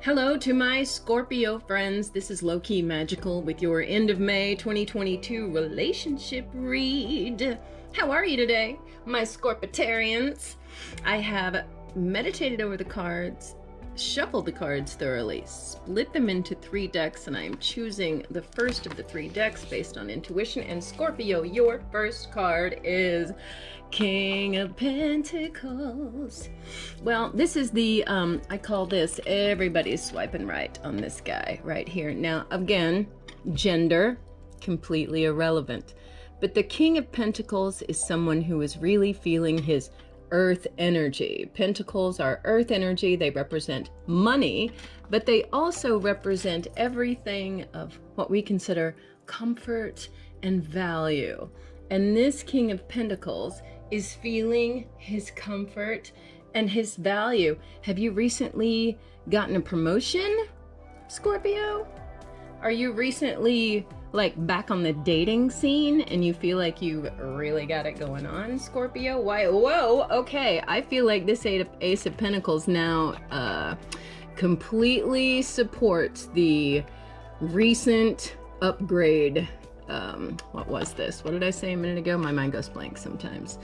Hello to my Scorpio friends. This is Low-Key Magical with your end of May 2022 relationship read. How are you today, my Scorpitarians? I have meditated over the cards, shuffled the cards thoroughly, split them into 3 decks, and I am choosing the first of the 3 decks based on intuition. And Scorpio, your first card is King of Pentacles. Well, this is the, I call this, everybody's swiping right on this guy right here. Now, again, gender, completely irrelevant. But the King of Pentacles is someone who is really feeling his earth energy. Pentacles are earth energy. They represent money, but they also represent everything of what we consider comfort and value. And this King of Pentacles is feeling his comfort and his value. Have you recently gotten a promotion, Scorpio? Are you recently like back on the dating scene and you feel like you really got it going on, Scorpio? Why? Whoa, okay. I feel like this Ace of Pentacles now completely supports the recent upgrade. What was this? What did I say a minute ago? My mind goes blank sometimes.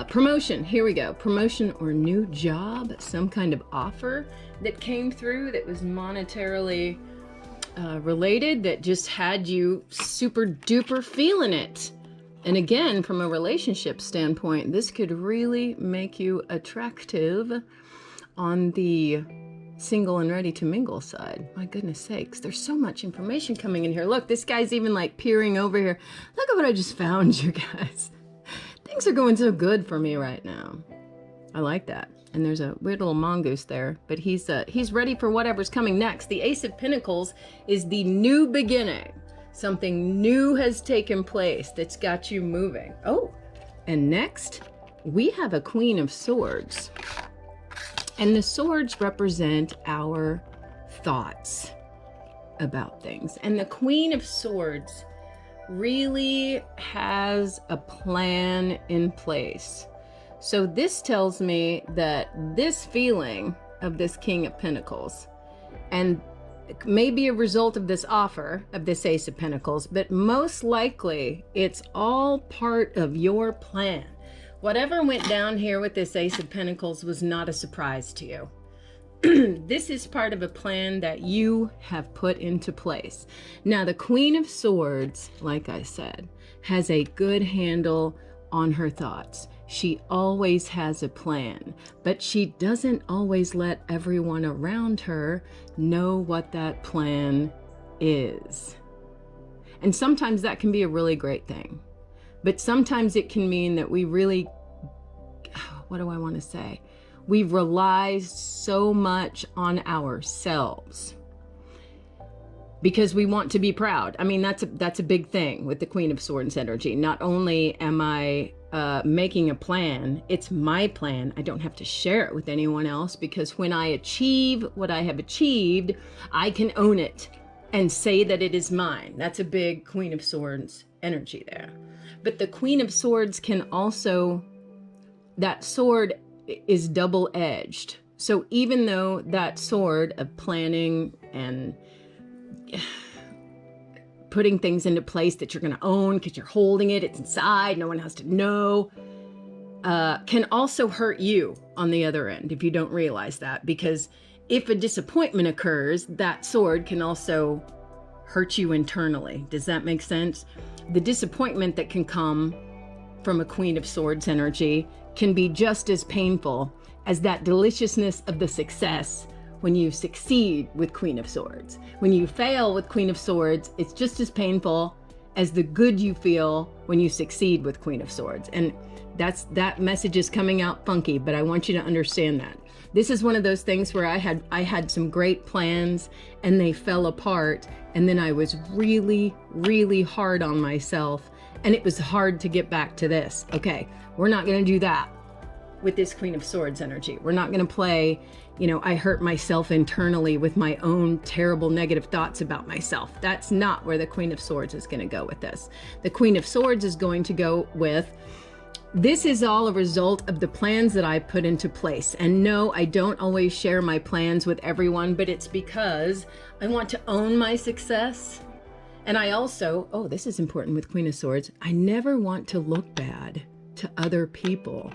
Promotion, here we go. Promotion or new job, some kind of offer that came through that was monetarily related, that just had you super duper feeling it. And again, from a relationship standpoint, this could really make you attractive on the single and ready to mingle side. My goodness sakes, there's so much information coming in here. Look, this guy's even like peering over here. Look at what I just found, you guys. Things are going so good for me right now. I like that. And there's a weird little mongoose there, but he's ready for whatever's coming next. The Ace of Pentacles is the new beginning. Something new has taken place that's got you moving. Oh, and next we have a Queen of Swords. And the swords represent our thoughts about things. And the Queen of Swords really has a plan in place. So this tells me that this feeling of this King of Pentacles, and maybe a result of this offer of this Ace of Pentacles, but most likely it's all part of your plan. Whatever went down here with this Ace of Pentacles was not a surprise to you. This is part of a plan that you have put into place. Now, the Queen of Swords, like I said, has a good handle on her thoughts. She always has a plan, but she doesn't always let everyone around her know what that plan is. And sometimes that can be a really great thing. But sometimes it can mean that we really, what do I want to say? We rely so much on ourselves because we want to be proud. I mean, that's a big thing with the Queen of Swords energy. Not only am I making a plan, it's my plan. I don't have to share it with anyone else, because when I achieve what I have achieved, I can own it and say that it is mine. That's a big Queen of Swords energy there. But the Queen of Swords can also, that sword is double-edged. So even though that sword of planning and putting things into place that you're going to own because you're holding it, it's inside, no one has to know, can also hurt you on the other end if you don't realize that. Because if a disappointment occurs, that sword can also hurt you internally. Does that make sense? The disappointment that can come from a Queen of Swords energy can be just as painful as that deliciousness of the success when you succeed with Queen of Swords. When you fail with Queen of Swords, it's just as painful as the good you feel when you succeed with Queen of Swords. And that message is coming out funky, but I want you to understand that. This is one of those things where I had some great plans and they fell apart, and then I was really, really hard on myself, and it was hard to get back to this. Okay, we're not going to do that with this Queen of Swords energy. We're not going to play, you know, I hurt myself internally with my own terrible negative thoughts about myself. That's not where the Queen of Swords is going to go with this. The Queen of Swords is going to go with, This is all a result of the plans that I put into place. And no, I don't always share my plans with everyone, but it's because I want to own my success. And I also, oh, this is important with Queen of Swords, I never want to look bad to other people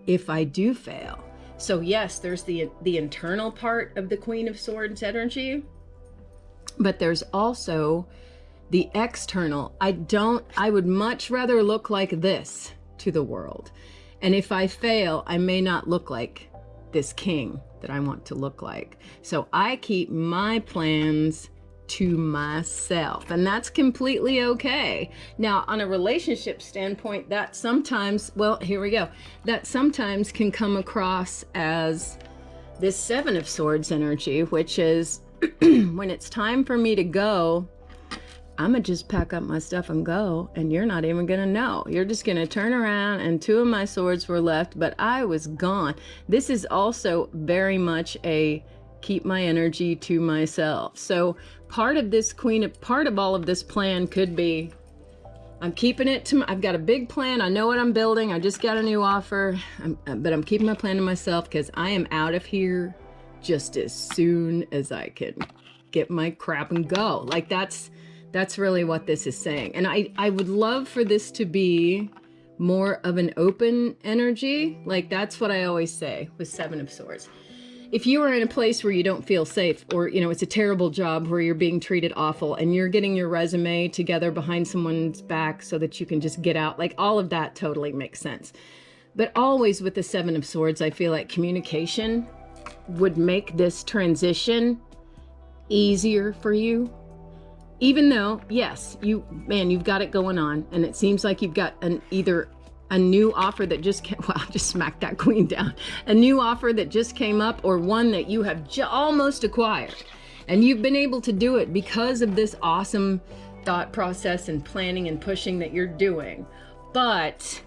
if I do fail. So yes, there's the internal part of the Queen of Swords energy, but there's also the external. I would much rather look like this to the world. And if I fail, I may not look like this king that I want to look like. So I keep my plans to myself, and that's completely okay. Now, on a relationship standpoint, that sometimes, well, here we go, that sometimes can come across as this Seven of Swords energy, which is when it's time for me to go, I'm gonna just pack up my stuff and go, and you're not even gonna know. You're just gonna turn around and two of my swords were left, but I was gone. This is also very much a keep my energy to myself. So part of this part of all of this plan could be, I'm keeping it to I've got a big plan. I know what I'm building. I just got a new offer, but I'm keeping my plan to myself because I am out of here just as soon as I can get my crap and go. Like that's really what this is saying. And I would love for this to be more of an open energy. Like that's what I always say with Seven of Swords. If you are in a place where you don't feel safe, or, you know, it's a terrible job where you're being treated awful and you're getting your resume together behind someone's back so that you can just get out, like all of that totally makes sense. But always with the Seven of Swords, I feel like communication would make this transition easier for you. Even though, yes, you've got it going on, and it seems like you've got either a new offer that just came, wow, just smacked that queen down. A new offer that just came up, or one that you have almost acquired. And you've been able to do it because of this awesome thought process and planning and pushing that you're doing. But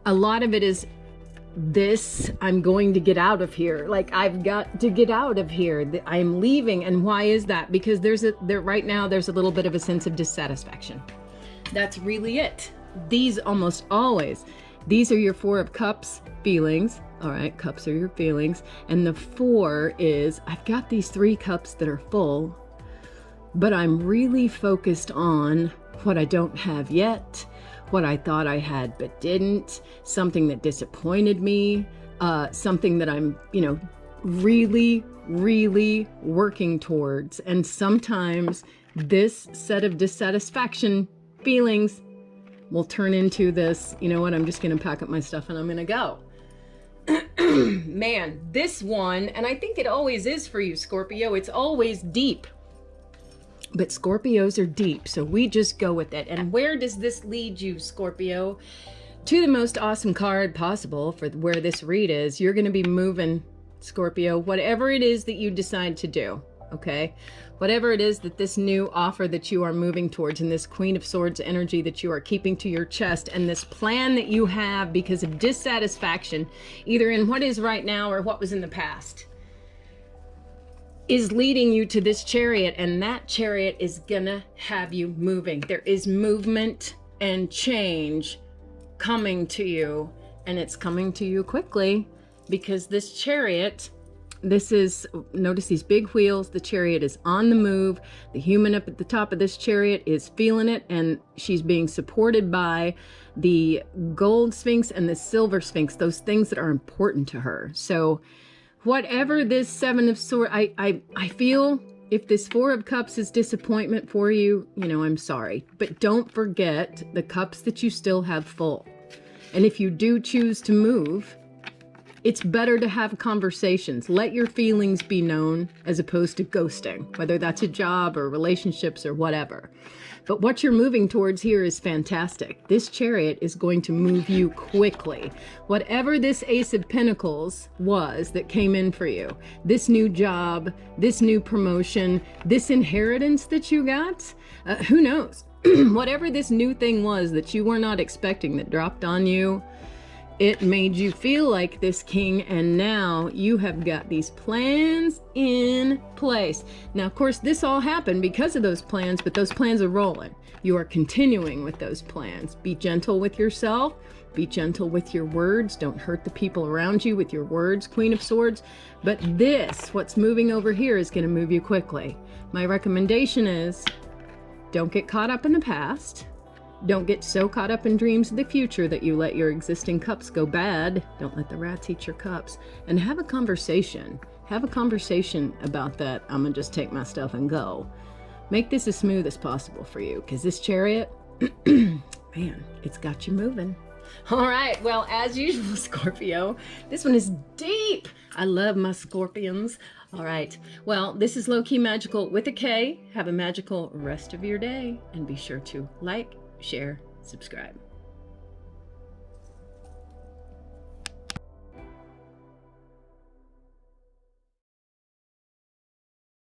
a lot of it is this, I'm going to get out of here. Like, I've got to get out of here. I'm leaving. And why is that? Because right now there's a little bit of a sense of dissatisfaction. That's really it. These almost always, these are your Four of Cups feelings. All right, cups are your feelings. And the four is, I've got these three cups that are full, but I'm really focused on what I don't have yet, what I thought I had but didn't, something that disappointed me, something that I'm, really, really working towards. And sometimes this set of dissatisfaction feelings will turn into this, you know what, I'm just going to pack up my stuff and I'm going to go. Man, this one, and I think it always is for you, Scorpio, it's always deep. But Scorpios are deep, so we just go with it. And where does this lead you, Scorpio? To the most awesome card possible for where this read is. You're going to be moving, Scorpio, whatever it is that you decide to do, okay? Whatever it is that this new offer that you are moving towards, and this Queen of Swords energy that you are keeping to your chest, and this plan that you have because of dissatisfaction, either in what is right now or what was in the past, is leading you to this Chariot, and that Chariot is gonna have you moving. There is movement and change coming to you, and it's coming to you quickly because this Chariot, notice these big wheels, the Chariot is on the move. The human up at the top of this Chariot is feeling it, and she's being supported by the gold Sphinx and the silver Sphinx, those things that are important to her. So whatever this Seven of Swords, I feel if this Four of Cups is disappointment for you, I'm sorry. But don't forget the cups that you still have full. And if you do choose to move, it's better to have conversations. Let your feelings be known as opposed to ghosting, whether that's a job or relationships or whatever. But what you're moving towards here is fantastic. This Chariot is going to move you quickly. Whatever this Ace of Pentacles was that came in for you, this new job, this new promotion, this inheritance that you got, who knows? Whatever this new thing was that you were not expecting that dropped on you, it made you feel like this king, and now you have got these plans in place. Now, of course, this all happened because of those plans, but those plans are rolling. You are continuing with those plans. Be gentle with yourself. Be gentle with your words. Don't hurt the people around you with your words, Queen of Swords. But this, what's moving over here, is going to move you quickly. My recommendation is don't get caught up in the past. Don't get so caught up in dreams of the future that you let your existing cups go bad. Don't let the rats eat your cups. And have a conversation. Have a conversation about that. I'm going to just take my stuff and go. Make this as smooth as possible for you, because this Chariot, man, it's got you moving. All right, well, as usual, Scorpio, this one is deep. I love my scorpions. All right, well, this is Low Key Magical with a K. Have a magical rest of your day, and be sure to like, share, subscribe.